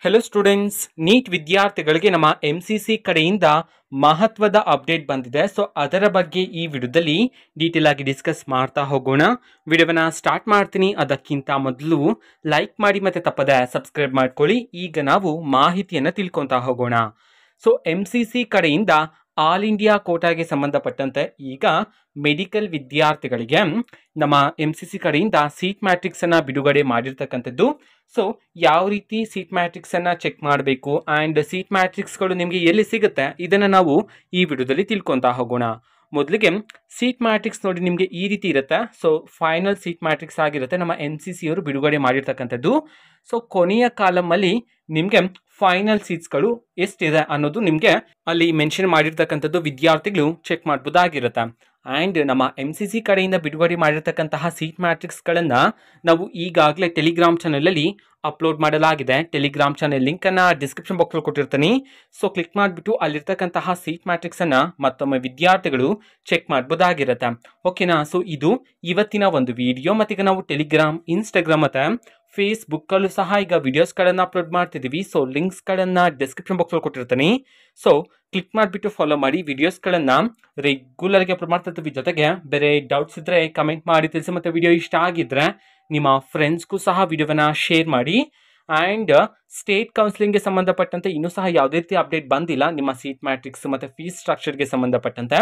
Hello students, neat ವಿದ್ಯಾರ್ಥಿಗಳಿಗೆ ನಮ್ಮ MCC ಕಡೆಯಿಂದ ಮಹತ್ವದ ಅಪ್ಡೇಟ್ ಬಂದಿದೆ. ಸೊ ಅದರ ಬಗ್ಗೆ ಈ ವಿಡಿಯೋದಲ್ಲಿ ಡೀಟೇಲ್ ಆಗಿ ಡಿಸ್ಕಸ್ ಮಾಡ್ತಾ ಹೋಗೋಣ. ವಿಡಿಯೋವನ್ನ ಸ್ಟಾರ್ಟ್ ಮಾಡ್ತೀನಿ. ಅದಕ್ಕಿಂತ ಮೊದಲು ಲೈಕ್ ಮಾಡಿ ಮತ್ತೆ ತಪ್ಪದೆ ಸಬ್ಸ್ಕ್ರೈಬ್ ಮಾಡ್ಕೊಳ್ಳಿ. ಈಗ ನಾವು ಮಾಹಿತಿಯನ್ನು ತಿಳ್ಕೊತಾ ಹೋಗೋಣ. ಸೊ MCC ಕಡೆಯಿಂದ ಆಲ್ ಇಂಡಿಯಾ ಕೋಟಾಗೆ ಸಂಬಂಧಪಟ್ಟಂತೆ ಈಗ ಮೆಡಿಕಲ್ ವಿದ್ಯಾರ್ಥಿಗಳಿಗೆ ನಮ್ಮ MCC ಕಡೆಯಿಂದ ಸೀಟ್ ಮ್ಯಾಟ್ರಿಕ್ಸ್ ಅನ್ನ ಬಿಡುಗಡೆ ಮಾಡಿರ್ತಕ್ಕಂಥದ್ದು. ಸೊ ಯಾವ ರೀತಿ ಸೀಟ್ ಮ್ಯಾಟ್ರಿಕ್ಸ್ ಅನ್ನ ಚೆಕ್ ಮಾಡಬೇಕು ಆ್ಯಂಡ್ ಸೀಟ್ ಮ್ಯಾಟ್ರಿಕ್ಸ್ಗಳು ನಿಮಗೆ ಎಲ್ಲಿ ಸಿಗುತ್ತೆ ಇದನ್ನು ನಾವು ಈ ವಿಡಿಯೋದಲ್ಲಿ ತಿಳ್ಕೊತಾ ಹೋಗೋಣ. ಮೊದಲಿಗೆ ಸೀಟ್ ಮ್ಯಾಟ್ರಿಕ್ಸ್ ನೋಡಿ ನಿಮಗೆ ಈ ರೀತಿ ಇರುತ್ತೆ. ಸೊ ಫೈನಲ್ ಸೀಟ್ ಮ್ಯಾಟ್ರಿಕ್ಸ್ ಆಗಿರುತ್ತೆ ನಮ್ಮ MCC ಅವರು ಬಿಡುಗಡೆ ಮಾಡಿರ್ತಕ್ಕಂಥದ್ದು. ಸೊ ಕೊನೆಯ ಕಾಲಮಲ್ಲಿ ನಿಮಗೆ ಫೈನಲ್ ಸೀಟ್ಸ್ಗಳು ಎಷ್ಟಿದೆ ಅನ್ನೋದು ನಿಮಗೆ ಅಲ್ಲಿ ಮೆನ್ಷನ್ ಮಾಡಿರ್ತಕ್ಕಂಥದ್ದು ವಿದ್ಯಾರ್ಥಿಗಳು ಚೆಕ್ ಮಾಡ್ಬೋದಾಗಿರುತ್ತೆ. ಆ್ಯಂಡ್ ನಮ್ಮ MCC ಕಡೆಯಿಂದ ಬಿಡುಗಡೆ ಮಾಡಿರ್ತಕ್ಕಂತಹ ಸೀಟ್ ಮ್ಯಾಟ್ರಿಕ್ಸ್ಗಳನ್ನು ನಾವು ಈಗಾಗಲೇ ಟೆಲಿಗ್ರಾಮ್ ಚಾನಲಲ್ಲಿ ಅಪ್ಲೋಡ್ ಮಾಡಲಾಗಿದೆ. ಟೆಲಿಗ್ರಾಮ್ ಚಾನಲ್ ಲಿಂಕನ್ನು ಡಿಸ್ಕ್ರಿಪ್ಷನ್ ಬಾಕ್ಸಲ್ಲಿ ಕೊಟ್ಟಿರ್ತೀನಿ. ಸೊ ಕ್ಲಿಕ್ ಮಾಡಿಬಿಟ್ಟು ಅಲ್ಲಿರ್ತಕ್ಕಂತಹ ಸೀಟ್ ಮ್ಯಾಟ್ರಿಕ್ಸನ್ನು ಮತ್ತೊಮ್ಮೆ ವಿದ್ಯಾರ್ಥಿಗಳು ಚೆಕ್ ಮಾಡ್ಬೋದಾಗಿರುತ್ತೆ. ಓಕೆನಾ? ಸೊ ಇದು ಇವತ್ತಿನ ಒಂದು ವಿಡಿಯೋ. ಮತ್ತೀಗ ನಾವು ಟೆಲಿಗ್ರಾಮ್, ಇನ್ಸ್ಟಾಗ್ರಾಮ್ ಮತ್ತು ಫೇಸ್ಬುಕ್ಕಲ್ಲೂ ಸಹ ಈಗ ವಿಡಿಯೋಸ್ಗಳನ್ನು ಅಪ್ಲೋಡ್ ಮಾಡ್ತಿದ್ದೀವಿ. ಸೊ ಲಿಂಕ್ಸ್ಗಳನ್ನು ಡಿಸ್ಕ್ರಿಪ್ಷನ್ ಬಾಕ್ಸಲ್ಲಿ ಕೊಟ್ಟಿರ್ತೀನಿ. ಸೊ ಕ್ಲಿಕ್ ಮಾಡಿಬಿಟ್ಟು ಫಾಲೋ ಮಾಡಿ. ವಿಡಿಯೋಸ್ಗಳನ್ನು ರೆಗ್ಯುಲರ್ಗೆ ಅಪ್ಲೋಡ್ ಮಾಡ್ತಿರ್ತೀವಿ. ಜೊತೆಗೆ ಬೇರೆ ಡೌಟ್ಸ್ ಇದ್ದರೆ ಕಮೆಂಟ್ ಮಾಡಿ ತಿಳಿಸಿ. ಮತ್ತು ವಿಡಿಯೋ ಇಷ್ಟ ಆಗಿದ್ದರೆ ನಿಮ್ಮ ಫ್ರೆಂಡ್ಸ್ಗೂ ಸಹ ವಿಡಿಯೋವನ್ನು ಶೇರ್ ಮಾಡಿ. ಆ್ಯಂಡ್ ಸ್ಟೇಟ್ ಕೌನ್ಸಿಲಿಂಗ್ಗೆ ಸಂಬಂಧಪಟ್ಟಂತೆ ಇನ್ನೂ ಸಹ ಯಾವುದೇ ರೀತಿ ಅಪ್ಡೇಟ್ ಬಂದಿಲ್ಲ ನಿಮ್ಮ ಸೀಟ್ ಮ್ಯಾಟ್ರಿಕ್ಸ್ ಮತ್ತು ಫೀಸ್ ಸ್ಟ್ರಕ್ಚರ್ಗೆ ಸಂಬಂಧಪಟ್ಟಂತೆ.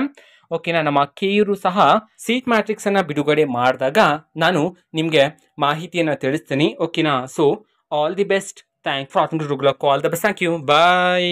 ಓಕೆನಾ? ನಮ್ಮ KU ಸಹ ಸೀಟ್ ಮ್ಯಾಟ್ರಿಕ್ಸನ್ನು ಬಿಡುಗಡೆ ಮಾಡಿದಾಗ ನಾನು ನಿಮಗೆ ಮಾಹಿತಿಯನ್ನು ತಿಳಿಸ್ತೀನಿ. ಓಕೆನಾ? So all the best. Thank for watching. All the best. Thank you. Bye.